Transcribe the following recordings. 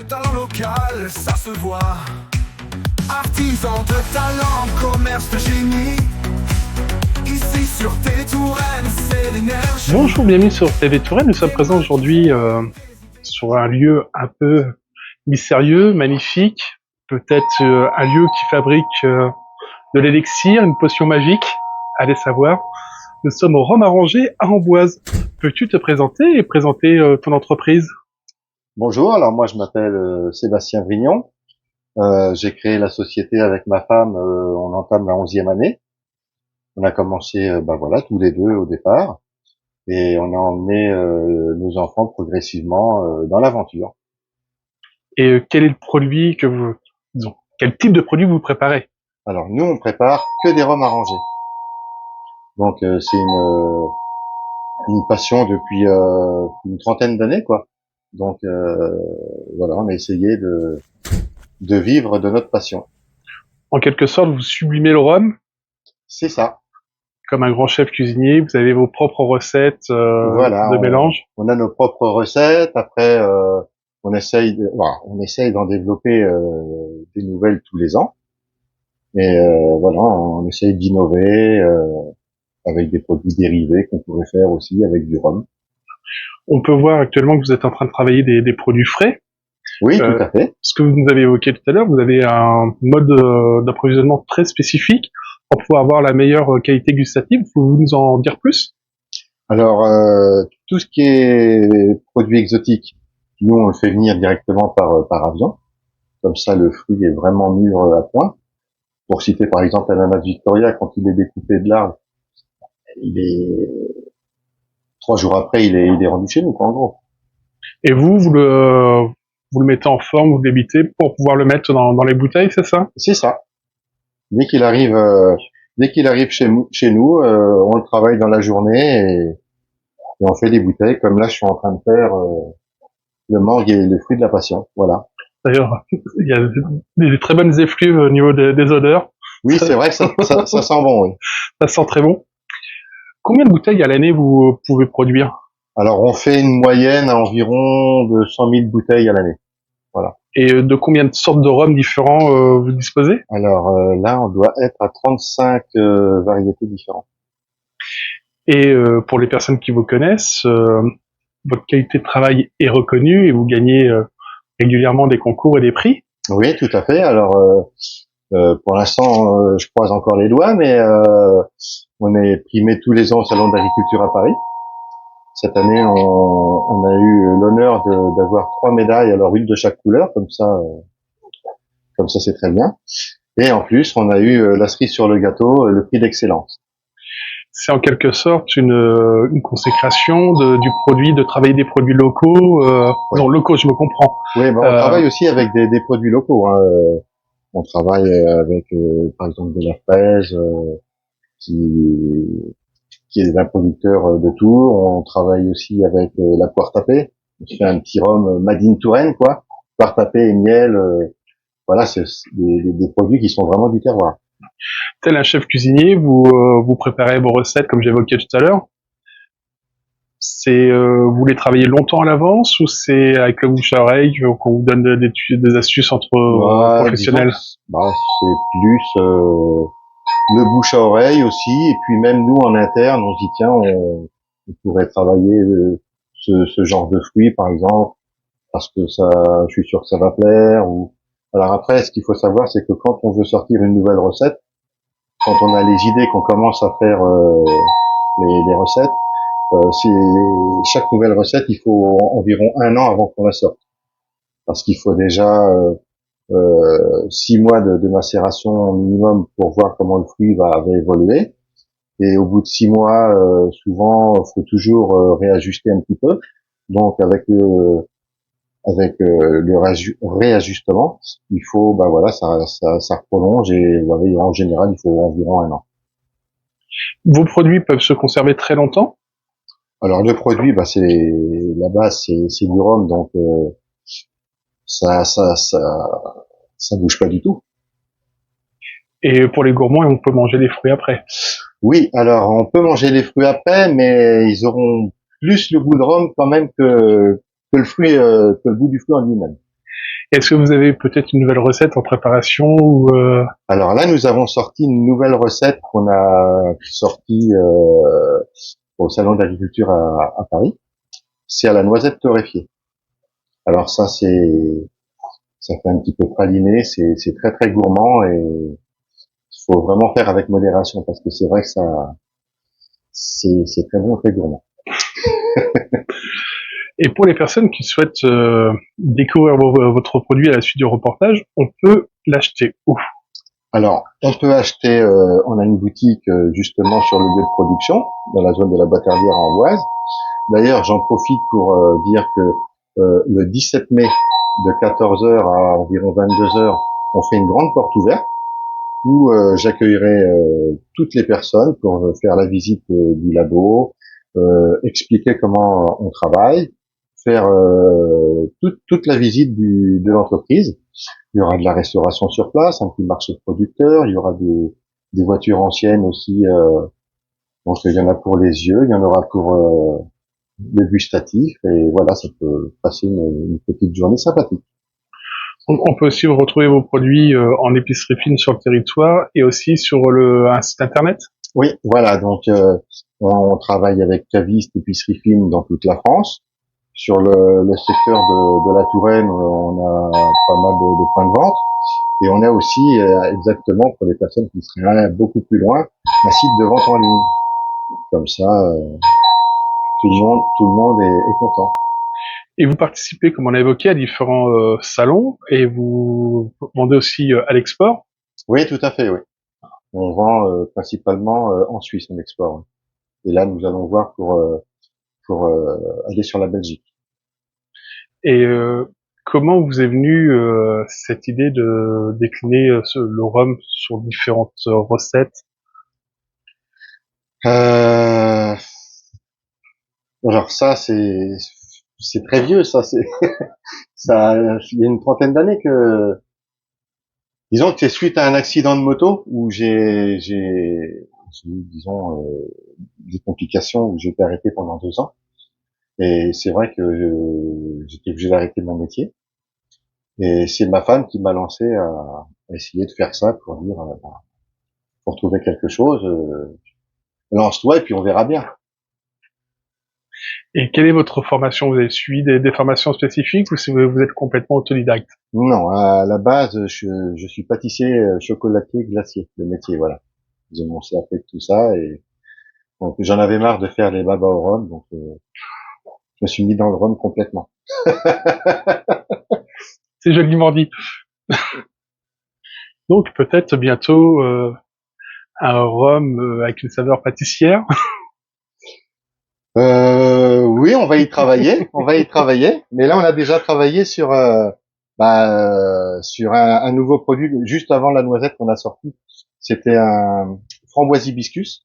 talent local, ça se voit. Artisan de talent, commerce de génie. Ici sur TV Touraine, c'est l'énergie. Bonjour, bienvenue sur TV Touraine. Nous sommes présents aujourd'hui sur un lieu un peu mystérieux, magnifique. Peut-être un lieu qui fabrique de l'élixir, une potion magique. Allez savoir. Nous sommes au Rhum Arrangé à Amboise. Peux-tu te présenter et présenter ton entreprise? Bonjour, alors moi je m'appelle Sébastien Vrignon. J'ai créé la société avec ma femme, on entame la 11e année. On a commencé tous les deux au départ et on a emmené nos enfants progressivement dans l'aventure. Et quel est le produit que vous... Disons, quel type de produit vous préparez? Alors nous on prépare que des rhums arrangés. Donc c'est une passion depuis une trentaine d'années quoi. Donc voilà, on a essayé de vivre de notre passion. En quelque sorte, vous sublimez le rhum C'est ça. comme un grand chef cuisinier. Vous avez vos propres recettes Voilà, de mélange. on a nos propres recettes. Après, on essaye d'en développer des nouvelles tous les ans. Et voilà, on essaye d'innover avec des produits dérivés qu'on pourrait faire aussi avec du rhum. On peut voir actuellement que vous êtes en train de travailler des produits frais. Oui, tout à fait. Ce que vous nous avez évoqué tout à l'heure, vous avez un mode d'approvisionnement très spécifique pour pouvoir avoir la meilleure qualité gustative. Pouvez-vous nous en dire plus? Alors, tout ce qui est produits exotiques, nous on le fait venir directement par avion. Comme ça, le fruit est vraiment mûr à point. Pour citer par exemple l'ananas Victoria, quand il est découpé de l'arbre, il est 3 jours après, il est rendu chez nous, quoi, en gros. Et vous le mettez en forme, vous le débitez pour pouvoir le mettre dans les bouteilles, c'est ça? C'est ça. Dès qu'il arrive chez nous, on le travaille dans la journée et on fait des bouteilles. Comme là, je suis en train de faire le mangue et le fruit de la passion. Voilà. D'ailleurs, il y a des très bonnes effluves au niveau des odeurs. Oui, c'est vrai que ça sent bon. Oui. Ça sent très bon. Combien de bouteilles à l'année vous pouvez produire? Alors, on fait une moyenne à environ de 100 000 bouteilles à l'année. Voilà. Et de combien de sortes de rhum différents vous disposez? Alors là, on doit être à 35 variétés différentes. Et pour les personnes qui vous connaissent, votre qualité de travail est reconnue et vous gagnez régulièrement des concours et des prix. Oui, tout à fait. Alors, pour l'instant, je croise encore les doigts, mais on est primé tous les ans au Salon d'agriculture à Paris. Cette année, on a eu l'honneur d'avoir 3 médailles, alors une de chaque couleur, comme ça c'est très bien. Et en plus, on a eu la cerise sur le gâteau, le prix d'excellence. C'est en quelque sorte une consécration du produit, de travailler des produits locaux. Oui. Non, locaux, je me comprends. Oui, on travaille aussi avec des produits locaux. Hein. On travaille avec, par exemple, de la fraise, qui est un producteur de Tours. On travaille aussi avec la poire tapée. On fait un petit rhum Made in Touraine, quoi. Poire tapée et miel. Voilà, c'est des produits qui sont vraiment du terroir. Tel un chef cuisinier, vous préparez vos recettes comme j'évoquais tout à l'heure. Vous les travaillez longtemps à l'avance ou c'est avec le bouche à oreille qu'on vous donne des astuces entre professionnels? C'est plus le bouche à oreille aussi, et puis même nous en interne, on se dit tiens, on pourrait travailler ce genre de fruits par exemple, parce que ça, je suis sûr que ça va plaire. Ou alors après, ce qu'il faut savoir, c'est que quand on veut sortir une nouvelle recette, quand on a les idées, qu'on commence à faire les recettes, chaque nouvelle recette, il faut environ 1 an avant qu'on la sorte, parce qu'il faut déjà 6 mois de macération minimum pour voir comment le fruit va évoluer. Et au bout de 6 mois, souvent, faut toujours réajuster un petit peu. Donc, avec le réajustement, il faut, ça prolonge et en général, il faut environ 1 an. Vos produits peuvent se conserver très longtemps? Alors, le produit, la base, c'est du rhum, donc ça bouge pas du tout. Et pour les gourmands, on peut manger les fruits après. Oui, alors on peut manger les fruits après, mais ils auront plus le goût de rhum quand même que le goût du fruit en lui-même. Est-ce que vous avez peut-être une nouvelle recette en préparation ou Alors là, nous avons sorti une nouvelle recette qu'on a sortie au Salon d'agriculture à Paris. C'est à la noisette torréfiée. Alors ça fait un petit peu praliné, c'est très très gourmand et il faut vraiment faire avec modération parce que c'est vrai que c'est très bon, très gourmand. et pour les personnes qui souhaitent découvrir votre produit à la suite du reportage, on peut l'acheter où? Alors, on peut acheter, on a une boutique justement sur le lieu de production, dans la zone de la Boitardière à Amboise. D'ailleurs, j'en profite pour dire que le 17 mai, de 14 heures à environ 22 heures, on fait une grande porte ouverte où j'accueillerai toutes les personnes pour faire la visite du labo, expliquer comment on travaille, faire toute la visite de l'entreprise. Il y aura de la restauration sur place, un petit marché de producteurs, il y aura des voitures anciennes aussi. Donc il y en a pour les yeux, il y en aura pour le gustatif, et voilà, ça peut passer une petite journée sympathique. On peut aussi retrouver vos produits en épicerie fine sur le territoire et aussi sur un site internet. Oui, voilà, donc on travaille avec cavistes, épicerie fine dans toute la France. Sur le secteur de la Touraine, on a pas mal de points de vente. Et on a aussi, exactement pour les personnes qui seraient beaucoup plus loin, un site de vente en ligne. Comme ça, tout le monde est content. Et vous participez, comme on l'a évoqué, à différents salons et vous vendez aussi à l'export. Oui, tout à fait, oui. On vend principalement en Suisse, on exporte. Et là, nous allons voir pour aller sur la Belgique. Et comment vous est venue cette idée de décliner le rhum sur différentes recettes? Alors ça, c'est très vieux, ça. Ça, il y a une trentaine d'années que, disons que c'est suite à un accident de moto où j'ai eu, disons, des complications où j'ai été arrêté pendant 2 ans. Et c'est vrai que j'étais obligé d'arrêter mon métier. Et c'est ma femme qui m'a lancé à essayer de faire ça pour dire, pour trouver quelque chose, lance-toi et puis on verra bien. Et quelle est votre formation? Vous avez suivi des formations spécifiques ou si vous êtes complètement autodidacte? Non, à la base, je suis pâtissier, chocolatier, glacier, le métier, voilà. J'ai mon CAP de tout ça et donc j'en avais marre de faire les babas au rhum, donc je me suis mis dans le rhum complètement. C'est joliment dit. Donc peut-être bientôt un rhum avec une saveur pâtissière. Oui, on va y travailler, mais là on a déjà travaillé sur sur un nouveau produit juste avant la noisette qu'on a sorti. C'était un framboise hibiscus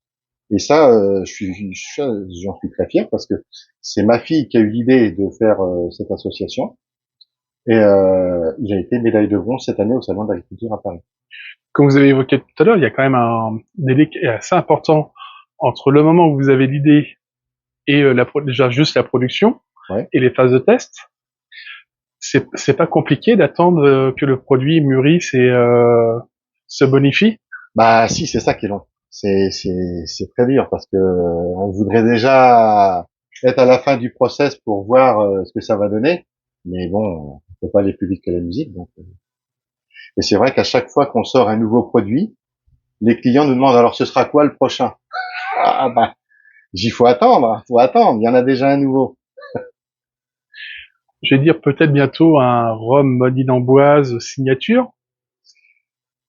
et ça, j'en suis très fier parce que c'est ma fille qui a eu l'idée de faire cette association et il a été médaille de bronze cette année au Salon de l'agriculture à Paris. Comme vous avez évoqué tout à l'heure, il y a quand même un délai qui est assez important entre le moment où vous avez l'idée et déjà juste la production Ouais. et les phases de test. C'est pas compliqué d'attendre que le produit mûrisse et se bonifie. Bah si, c'est ça qui est long. C'est très dur parce que on voudrait déjà être à la fin du process pour voir ce que ça va donner, mais bon, on peut pas aller plus vite que la musique. Donc, et c'est vrai qu'à chaque fois qu'on sort un nouveau produit, les clients nous demandent alors ce sera quoi le prochain? Ah bah, faut attendre, faut attendre. Il y en a déjà un nouveau. Je vais dire peut-être bientôt un rhum Mode d'Amboise signature.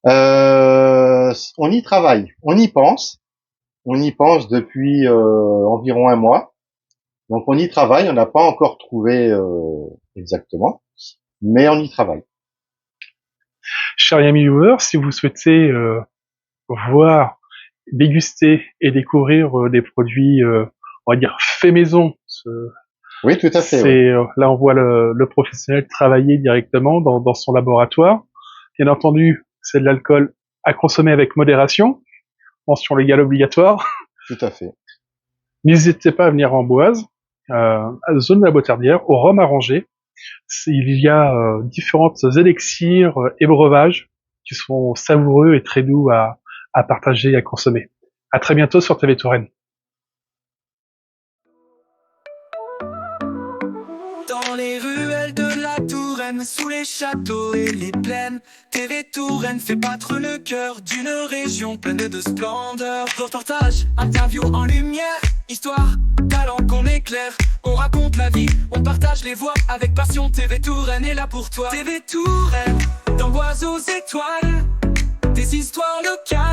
On y travaille, on y pense depuis environ un mois. Donc on y travaille, on n'a pas encore trouvé exactement, mais on y travaille. Chers amis viewers, si vous souhaitez voir, déguster et découvrir des produits, on va dire, faits maison, Oui, tout à fait. c'est là on voit le professionnel travailler directement dans son laboratoire. Bien entendu, c'est de l'alcool à consommer avec modération, mention légale obligatoire. Tout à fait. N'hésitez pas à venir en Amboise, à la zone de la Boitardière, au rhum arrangé. Il y a différentes élixirs et breuvages qui sont savoureux et très doux à partager et à consommer. À très bientôt sur TV Touraine. Dans les ruelles de la Touraine, sous les châteaux et les plaines, TV Touraine fait battre le cœur d'une région pleine de splendeur. Reportage, interview en lumière, histoire, talent qu'on éclaire. On raconte la vie, on partage les voix avec passion. TV Touraine est là pour toi. TV Touraine, dans bois aux étoiles, des histoires locales.